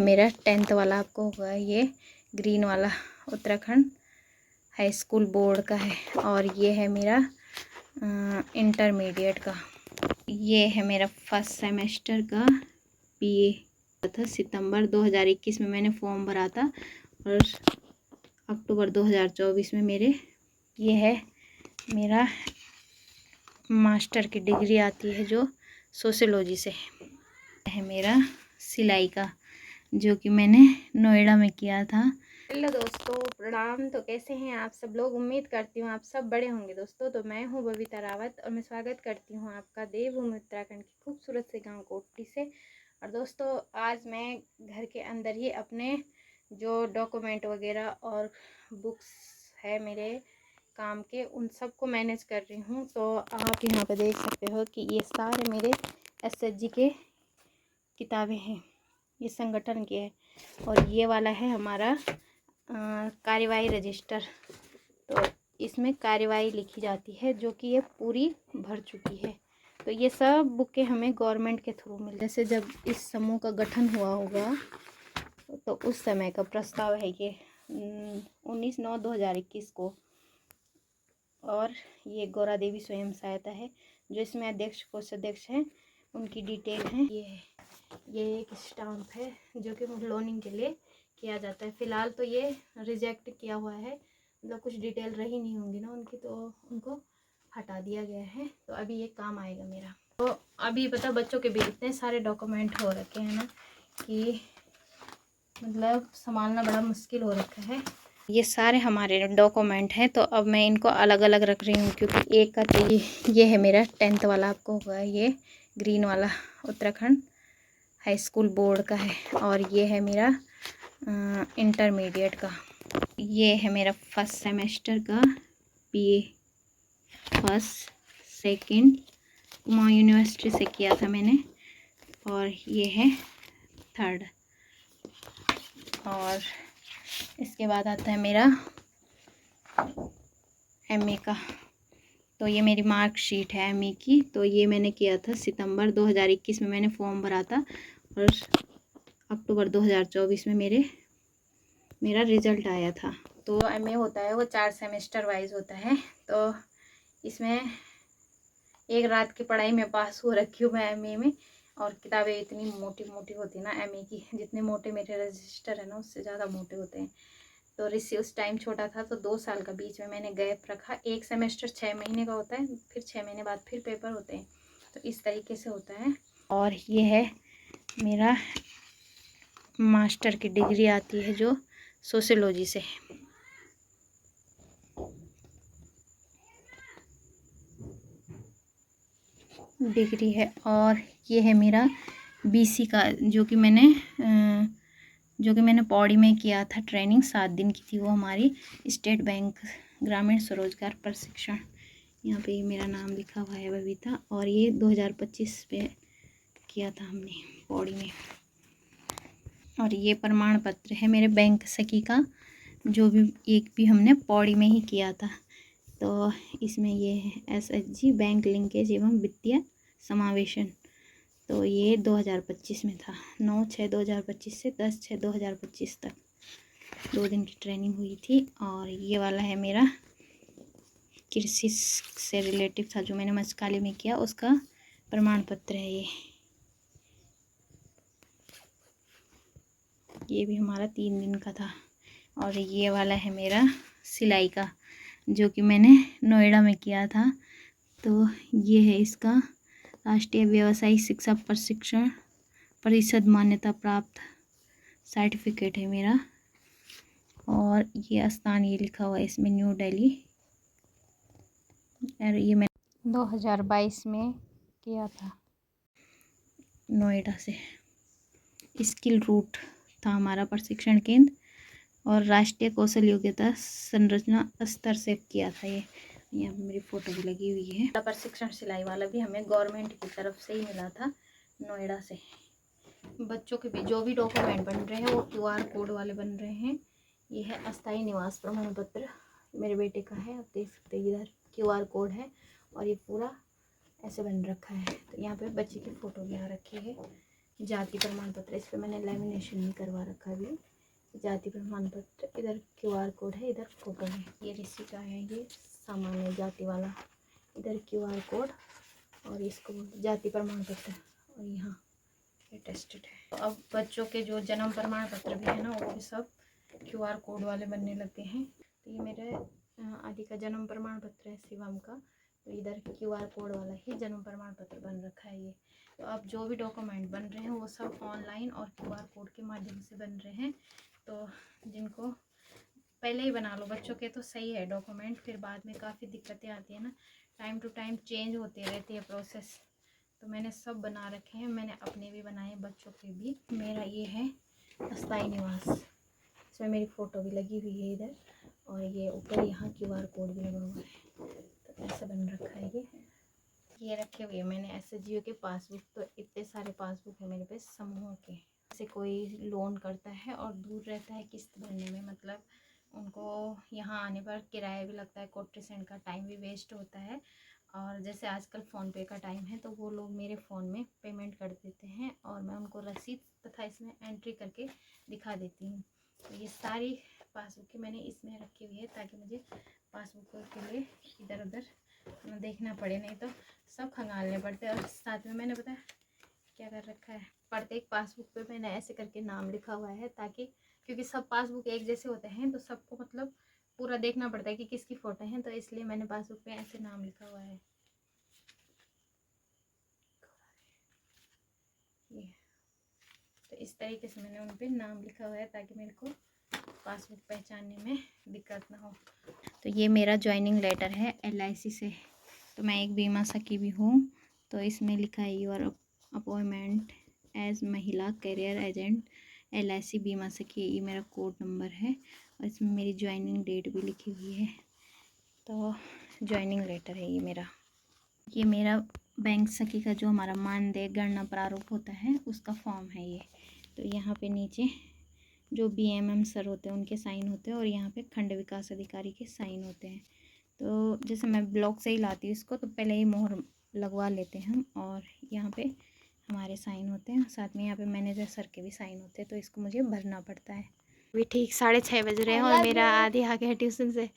मेरा 10th वाला, आपको होगा ये ग्रीन वाला, उत्तराखंड हाई स्कूल बोर्ड का है। और ये है मेरा इंटरमीडिएट का। ये है मेरा फर्स्ट सेमेस्टर का बीए था। सितंबर 2021 में मैंने फॉर्म भरा था और अक्टूबर 2024 में ये है मेरा मास्टर की डिग्री आती है जो सोशियोलॉजी से है। मेरा सिलाई का, जो कि मैंने नोएडा में किया था। हेलो दोस्तों, प्रणाम। तो कैसे हैं आप सब लोग? उम्मीद करती हूँ आप सब बड़े होंगे दोस्तों। तो मैं हूँ बबीता रावत और मैं स्वागत करती हूँ आपका देवभूमि उत्तराखंड की खूबसूरत से गांव कोटली से। और दोस्तों, आज मैं घर के अंदर ही अपने जो डॉक्यूमेंट वगैरह और बुक्स है मेरे काम के, उन सब को मैनेज कर रही हूँ। तो आप यहाँ पे देख सकते हो कि ये सारे मेरे एसएचजी के किताबें हैं, ये संगठन के है। और ये वाला है हमारा कार्यवाही रजिस्टर। तो इसमें कार्यवाही लिखी जाती है, जो कि ये पूरी भर चुकी है। तो ये सब बुकें हमें गवर्नमेंट के थ्रू मिल, जैसे जब इस समूह का गठन हुआ होगा तो उस समय का प्रस्ताव है ये 19/9/2021 को। और ये गौरा देवी स्वयं सहायता है, जो इसमें अध्यक्ष कोषाध्यक्ष हैं, उनकी डिटेल है। ये एक स्टाम्प है जो कि लोनिंग के लिए किया जाता है। फ़िलहाल तो ये रिजेक्ट किया हुआ है, मतलब कुछ डिटेल रही नहीं होंगी ना उनकी, तो उनको हटा दिया गया है। तो अभी ये काम आएगा मेरा। तो अभी पता, बच्चों के भी इतने सारे डॉक्यूमेंट हो रखे हैं ना कि मतलब संभालना बड़ा मुश्किल हो रखा है। ये सारे हमारे डॉक्यूमेंट हैं, तो अब मैं इनको अलग अलग रख रही हूँ, क्योंकि एक का तो ये है मेरा 10th वाला, आपको होगा ये ग्रीन वाला, उत्तराखंड हाई स्कूल बोर्ड का है। और ये है मेरा इंटरमीडिएट का। ये है मेरा फर्स्ट सेमेस्टर का BA, first second Kumaon university से किया था मैंने। और ये है थर्ड। और इसके बाद आता है मेरा एमए का। तो ये मेरी मार्कशीट है एमए की। तो ये मैंने किया था सितंबर 2021 में मैंने फॉर्म भरा था और अक्टूबर 2024 में मेरा रिज़ल्ट आया था। तो एमए होता है वो 4 सेमेस्टर वाइज होता है। तो इसमें एक रात की पढ़ाई में पास हो रखी हूँ मैं एमए में। और किताबें इतनी मोटी मोटी होती ना एमए की, जितने मोटे मेरे रजिस्टर है ना उससे ज़्यादा मोटे होते हैं। तो रिसी उस टाइम छोटा था, तो 2 साल का बीच में मैंने गैप रखा। एक सेमेस्टर 6 महीने का होता है, फिर 6 महीने बाद फिर पेपर होते हैं। तो इस तरीके से होता है। और ये है मेरा मास्टर की डिग्री आती है जो सोशियोलॉजी से है। डिग्री है। और ये है मेरा बीसी का, जो कि मैंने पौड़ी में किया था ट्रेनिंग, 7 दिन की थी वो हमारी, स्टेट बैंक ग्रामीण स्वरोजगार प्रशिक्षण। यहाँ पे मेरा नाम लिखा हुआ है बबीता। और ये 2025 में किया था हमने पौड़ी में। और ये प्रमाण पत्र है मेरे बैंक सखी का, जो भी हमने पौड़ी में ही किया था। तो इसमें ये है एसएचजी बैंक लिंकेज एवं वित्तीय समावेशन। तो ये 2025 में था, 9/6/2025 से 10/6/2025 तक 2 दिन की ट्रेनिंग हुई थी। और ये वाला है मेरा कृषि से रिलेटिव था, जो मैंने मचकाली में किया, उसका प्रमाण पत्र है ये भी हमारा 3 दिन का था। और ये वाला है मेरा सिलाई का, जो कि मैंने नोएडा में किया था। तो ये है इसका राष्ट्रीय व्यवसायिक शिक्षा प्रशिक्षण परिषद मान्यता प्राप्त सर्टिफिकेट है मेरा। और ये स्थान ये लिखा हुआ है इसमें, न्यू दिल्ली। और ये मैंने 2022 में किया था नोएडा से। स्किल रूट था हमारा प्रशिक्षण केंद्र। और राष्ट्रीय कौशल योग्यता संरचना स्तर से किया था ये। यहाँ पर मेरी फ़ोटो भी लगी हुई है। प्रशिक्षण सिलाई वाला भी हमें गवर्नमेंट की तरफ से ही मिला था नोएडा से। बच्चों के भी जो भी डॉक्यूमेंट बन रहे हैं वो QR कोड वाले बन रहे हैं। ये है अस्थायी निवास प्रमाण पत्र, मेरे बेटे का है, आप देख सकते हैं इधर QR कोड है। और ये पूरा ऐसे बन रखा है। तो यहाँ पे बच्चे की फ़ोटो भी आ रखी है। जाति प्रमाण पत्र, इस पर मैंने लेमिनेशन नहीं करवा रखा अभी। जाति प्रमाण पत्र, इधर QR कोड है, इधर फोटो है। ये रिसीट आया है, ये सामान्य जाति वाला, इधर QR कोड और इसको जाति प्रमाण पत्र, और यहाँ ये टेस्टेड है। तो अब बच्चों के जो जन्म प्रमाण पत्र भी है ना, वो भी सब QR कोड वाले बनने लगे हैं। तो ये मेरे आदि का जन्म प्रमाण पत्र है, शिवम का, तो इधर QR कोड वाला ही जन्म प्रमाण पत्र बन रखा है ये। तो अब जो भी डॉक्यूमेंट बन रहे हैं वो सब ऑनलाइन और QR कोड के माध्यम से बन रहे हैं। तो जिनको पहले ही बना लो, बच्चों के तो सही है डॉक्यूमेंट, फिर बाद में काफ़ी दिक्कतें आती है ना, टाइम टू टाइम चेंज होती रहती है प्रोसेस। तो मैंने सब बना रखे हैं, मैंने अपने भी बनाए, बच्चों के भी। मेरा ये है अस्थाई निवास, इसमें मेरी फ़ोटो भी लगी हुई है इधर, और ये ऊपर यहाँ QR कोड भी लगा हुआ है। तो ऐसा बन रखा है ये रखे हुए मैंने SHGO के पासबुक। तो इतने सारे पासबुक है मेरे पे समूहों के। जैसे कोई लोन करता है और दूर रहता है किस्त भरने में, मतलब उनको यहाँ आने पर किराया भी लगता है, कोटेशन का टाइम भी वेस्ट होता है। और जैसे आजकल फ़ोनपे का टाइम है, तो वो लोग मेरे फ़ोन में पेमेंट कर देते हैं और मैं उनको रसीद तथा इसमें एंट्री करके दिखा देती हूँ। तो ये सारी पासबुक मैंने इसमें रखी हुई है, ताकि मुझे पासबुक के लिए इधर उधर ना देखना पड़े, नहीं तो सब खंगालने पड़ते हैं। और साथ में मैंने पता क्या कर रखा है, प्रत्येक पासबुक पे मैंने ऐसे करके नाम लिखा हुआ है, ताकि क्योंकि सब पासबुक एक जैसे होते हैं तो सबको मतलब पूरा देखना पड़ता है कि किसकी फ़ोटो है, तो इसलिए मैंने पासबुक पे ऐसे नाम लिखा हुआ है। ये तो इस तरीके से मैंने उन पर नाम लिखा हुआ है, ताकि मेरे को पासबुक पहचानने में दिक्कत ना हो। तो ये मेरा ज्वाइनिंग लेटर है LIC से। तो मैं एक बीमा सखी भी हूँ, तो इसमें लिखा है योर अपॉइंटमेंट एज महिला करियर एजेंट LIC बीमा सखी, ये मेरा कोड नंबर है, और इसमें मेरी ज्वाइनिंग डेट भी लिखी हुई है। तो ज्वाइनिंग लेटर है ये मेरा बैंक सखी का जो हमारा मानदेय गणना प्रारूप होता है उसका फॉर्म है ये। तो यहाँ पे नीचे जो BMM सर होते हैं उनके साइन होते हैं, और यहाँ पे खंड विकास अधिकारी के साइन होते हैं। तो जैसे मैं ब्लॉक से ही लाती हूँ इसको, तो पहले ही मोहर लगवा लेते हैं हम, और यहाँ पे हमारे साइन होते हैं, साथ में यहाँ पे मैनेजर सर के भी साइन होते हैं। तो इसको मुझे भरना पड़ता है। अभी ठीक 6:30 बज रहे हैं और मेरा आदि आ गया ट्यूशन से,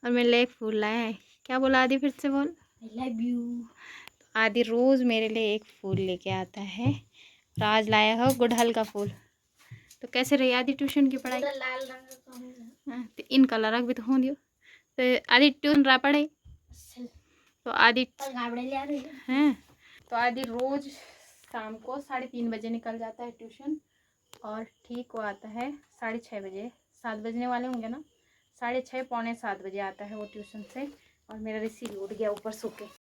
और मेरे लिए एक फूल लाया है। क्या बोला आदि, फिर से बोल। I love you. आदि रोज़ मेरे लिए एक फूल लेके आता है, और आज लाया हो गुड़हल का फूल। तो कैसे रही आदि ट्यूशन की पढ़ाई? लाल रंग हाँ, तो इन कलर भी तो हों दियो। तो आदि ट्यूशन रहा पढ़े, तो आदि हैं, तो आदि रोज़ शाम को 3:30 बजे निकल जाता है ट्यूशन, और ठीक वो आता है 6:30 बजे, 7 बजने वाले होंगे ना, 6:30 पौने 7 बजे आता है वो ट्यूशन से। और मेरा रिसीव उठ गया ऊपर सो के।